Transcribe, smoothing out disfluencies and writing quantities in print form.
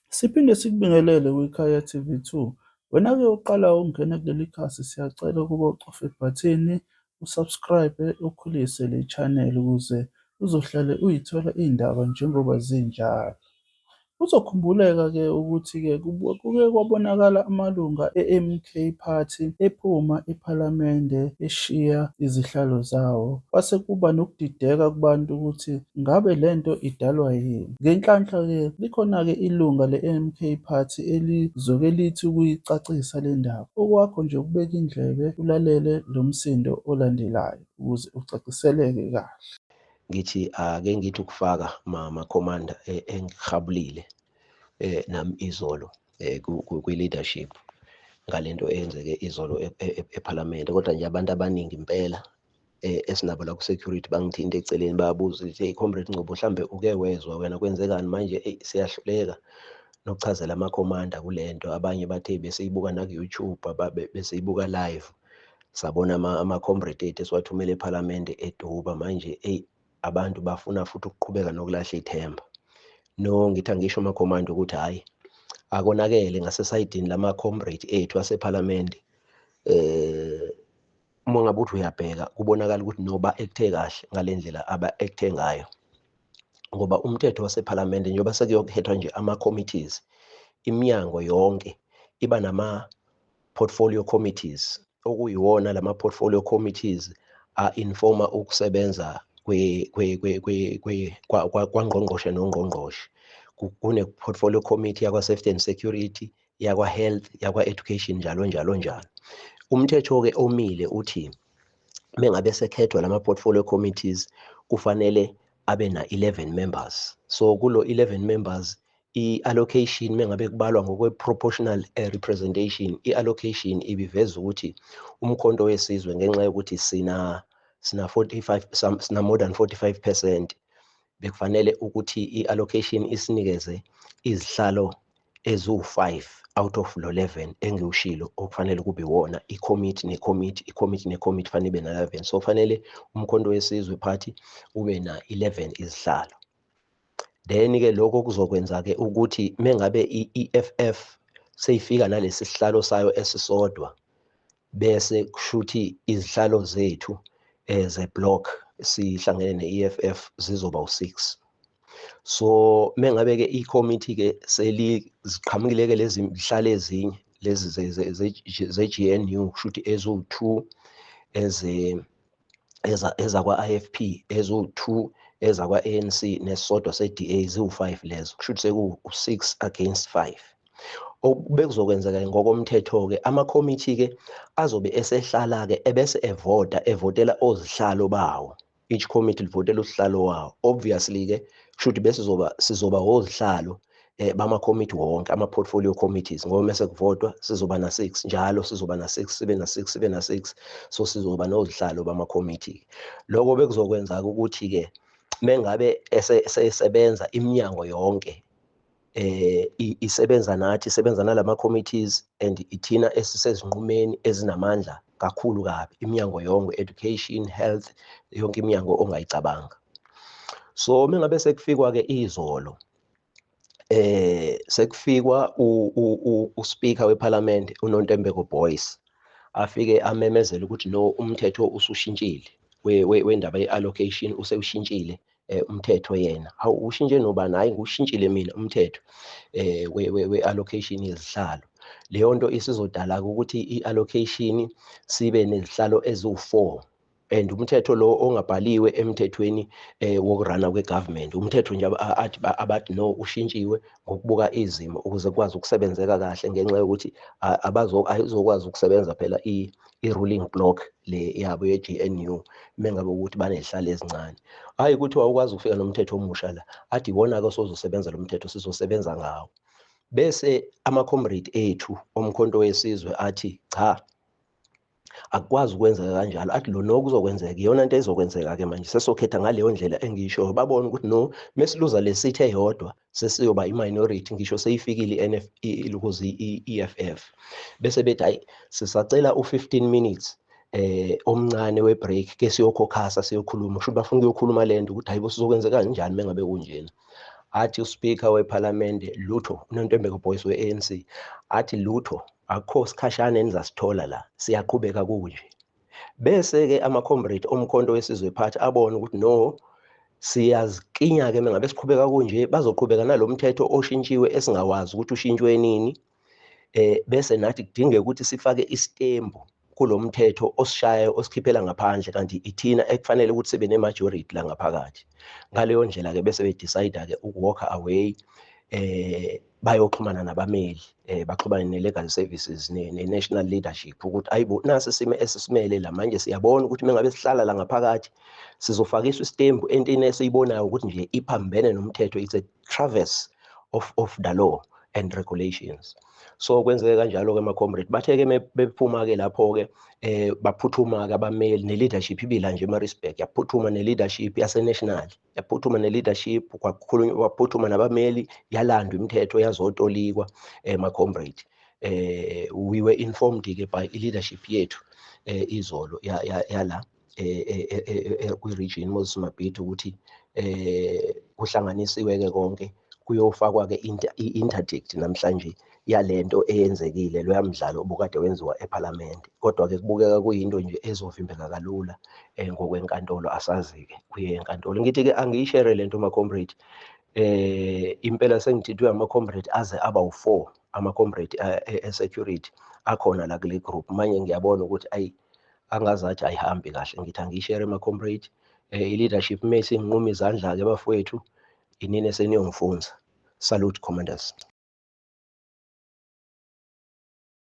Siphinde sikubingelele kwiKhaya TV2. Wena-ke uqala ukungena kuleli khasi, siyacela ukuba ucofe ibhathini, usubscribe, ukhulise le channel ukuze uzohlale uyithola iy'ndaba njengoba zinjalo. Kuzokhumbuleka-ke ukuthi-ke kuke kwabonakala amalunga e-MK Party ephuma ephalamende eshiya izihlalo zawo. Kwase kuba nokudideka kubantu ukuthi ngabe lento idalwa yini. Ngenhlanhla-ke likhona-ke ilunga le-MK Party elizoke lithi ukuyicacisa le ndaba. Okwakho nje ukubeka indlebe ulalele lo msindo olandelayo ukuze ucaciseleke kahle. Ngithi ake ngithi ukufaka makhomanda engihabulile nami izolo kwi-leadership ngalento eyenzeke izolo ephalamende, kodwa nje abantu abaningi impela esinabo la ku-security bangithinta eceleni bayabuza ukuthi hey comrade Ngcobo, mhlambe uke wezwa wena kwenzekani manje? Siyahluleka nokuchazela amakhomanda kule nto. Abanye bathe besiyibuka naku-YouTube, besiyibuka live, sabona ama-comrade ethu esiwathumele ephalamende eduba. Manje abantu bafuna futhi ukuqhubeka nokulahla ithemba. No, ngithi angisho amakhomanda ukuthi hhayi, akonakele ngasesayidini lama-comrade ethu asephalamende. Uma ngabe uthi uyabheka kubonakala ukuthi noba ekuthe kahle ngale ndlela aba-ekthe ngayo, ngoba umthetho wasephalamende njengoba sekuyokhethwa nje ama-committees, iminyango yonke iba nama-portfolio committees, okuyiwona lama-portfolio committees a-informa ukusebenza kwangqongqoshe nongqongqoshe. Kune-portfolio committee yakwa-safety and security, yakwa-health, yakwa-education, njalo njalo njalo. Umthetho-ke omile uthi mengabe sekhethwa lama-portfolio committees kufanele abe na-11 members. So kulo 11 members i-allocation mengabe kubalwa ngokwe-proportional representation, i-allocation ibiveza ukuthi umkhonto wesizwe ngenxa yokuthi sina 45, sina more than 45%, bekufanele ukuthi i-allocation isinikeze izihlalo eziwu-5 out of lo 11 engiwushilo okufanele kube iwona i-committee ne-committee, i-committee ne-committee fanele ibe na-11. So fanele umkhonto wesizwe party ube na-11 izihlalo. Then-ke lokho kuzokwenza-ke ukuthi mengabe i-EFF seyifika nalesi sihlalo sayo esisodwa, bese kushuthi izihlalo zethu ze-block sihlangene ne-EFF zizoba u-6. So mengabe-ke i-committee-ke seliziqhamukile-ke lezi zihlalo ezinye lezi ze-GNU, kushuthi eziwu-2 ezakwa-IFP, eziwu-2 ezakwa-ANC nesisodwa se-DA, ziwu-5 lezo, kushuthi seku-6 against 5. Obekuzokwenzeka ngokomthetho-ke ama-committee-ke azobe esehlala-ke ebese evotela ozihlalo bawo. Each committee livotela usihlalo wawo. Obviously-ke kushuthi bese sizoba ozihlalo bama-committee wonke, ama-portfolio committees, ngoba mese kuvotwa sizoba na-6 njalo, sizoba na-6, sibe na-6, sibe na-6. So sizoba nozihlalo bama-committee. Lokho bekuzokwenza ukuthi-ke mengabe esesebenza iminyango yonke isebenza nathi, isebenza nalama-committees, and ithina esisezinqumeni ezinamandla kakhulu kabi, iminyango yonke, education, health, yonke iminyango ongayicabanga. So mengabe sekufikwa-ke izolo, sekufikwa uSpeaker wePhalamende uNontembeko Boyce, afike amemezela ukuthi no, umthetho usushintshile wendaba ye-allocation usewushintshile umthetho yena. Hawu, ushintshe nobani? Hhayi, ngiwushintshile mina umthetho we-allocation yezihlalo. Leyo nto isizodala ukuthi i-allocation sibe nezihlalo eziwu-4, and umthetho lo ongabhaliwe emthethweni wokurana kwe-government, umthetho nje abathi no, ushintshiwe ngokubuka izimo ukuze kukwazi ukusebenzeka kahle, ngenxa yokuthi ayizokwazi ukusebenza phela i-ruling block le yabo ye-GNU mengabe ukuthi banezihlalo ezincane. Hhayi ukuthi wawukwazi ukufika nomthetho omusha la, athi iwona-ke osozosebenza lo mthetho, sizosebenza ngawo. Bese ama-comrade ethu omkhonto wesizwe athi cha, akukwazi ukwenzeka kanjalo. Athi lo no, kuzokwenzeka iyona nto ezokwenzeka-ke manje, sesokhetha ngaleyo ndlela engiyisho. Babona ukuthi no, mesiluza le seat eyodwa sesiyoba i-minority, ngisho seyifikile i-EFF. Bese bethi hayi, sisacela u-15 minutes omncane we-break, ke siyokhokhasa siyokhuluma. Kusho ukuthi bafuna ukuyokhuluma le nto ukuthi hayibo sizokwenzeka kanjani mengabe kunjena. athi uSpeaker wePhalamende lutho, uNontembeko Boyce we-ANC athi lutho akukho sikhashana enizasithola la, siyaqhubeka kunje. Bese-ke ama-comrade omkhonto wesizwe phathi abona ukuthi no, siyazikinya-ke mengabe siqhubeka kunje, bazoqhubeka nalo mthetho oshintshiwe esingawazi ukuthi ushintshwe nini. Bese nathi kudingeka ukuthi sifake isitembu kulo mthetho osishayayo osikhiphela ngaphandle, kanti ithina ekufanele ukuthi sibe ne-majority la ngaphakathi. Ngaleyo ndlela-ke bese bedecide-ke uku-walk away, bayoxhumana nabameli, baxhumane ne-legal services ne-national leadership ukuthi ayibo, nasi isimo esisimele la manje, siyabona ukuthi mengabe sihlala la ngaphakathi sizofakiswa isitembu entini esiyibonayo ukuthi nje iphambene nomthetho, it's a traverse of the law and regulations. So kwenzeke kanjalo-ke ama-comrade bathe-ke bephuma-ke lapho-ke baphuthuma-ke abameli ne-leadership ibila nje eMaritzburg, yaphuthuma ne-leadership yase-national, yaphuthuma ne-leadership, kwakhulunywa, waphuthuma nabameli, yalandwa imithetho yazotolikwa ma-comrade. We were informed-ke by i-leadership yethu izolo yala kwi-region Moses Mabhida ukuthi kuhlanganisiwe-ke konke kuyofakwa-ke i-interdict namhlanje yalento eyenzekile, loya mdlalo obukade wenziwa ePhalamende. Kodwa-ke kubukeka kuyinto nje ezovimbeka kalula ngokwenkantolo, asazi-ke kuye enkantolo. Ngithi-ke angiyishere lento ma-comrade, impela sengithithwe ama-comrade aze aba u-4 ama-comrade e-security akhona la kule group. Manje ngiyabona ukuthi ayi, angazathi ayihambi kahle. Ngithi angiyishere ma-comrade, i-leadership mase inquma izandla-ke bafowethu, inini eseniyongifunza. Salute commanders.